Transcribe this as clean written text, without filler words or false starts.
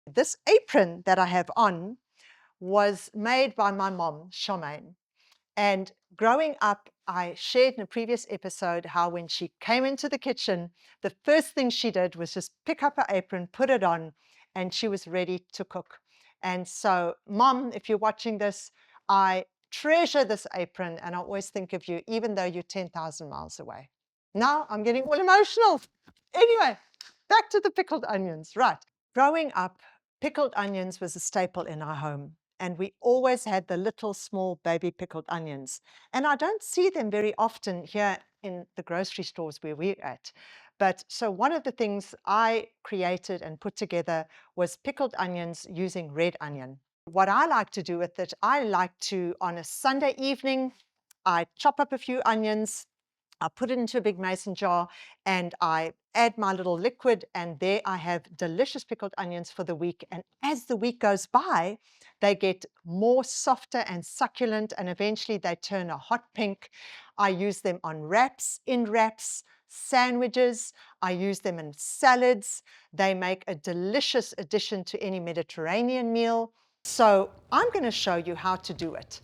This apron that I have on was made by my mom, Charmaine. And growing up, I shared in a previous episode how when she came into the kitchen, the first thing she did was just pick up her apron, put it on, and she was ready to cook. And so, Mom, if you're watching this, I treasure this apron and I always think of you, even though you're 10,000 miles away. Now I'm getting all emotional. Anyway, back to the pickled onions. Right. Growing up, pickled onions was a staple in our home. And we always had the little small baby pickled onions. And I don't see them very often here in the grocery stores where we're at. But so one of the things I created and put together was pickled onions using red onion. What I like to do with it, I like to, on a Sunday evening, I chop up a few onions, I put it into a big mason jar, and I add my little liquid, and there I have delicious pickled onions for the week. And as the week goes by, they get more softer and succulent, and eventually they turn a hot pink. I use them on wraps, in wraps, sandwiches. I use them in salads. They make a delicious addition to any Mediterranean meal. So I'm going to show you how to do it.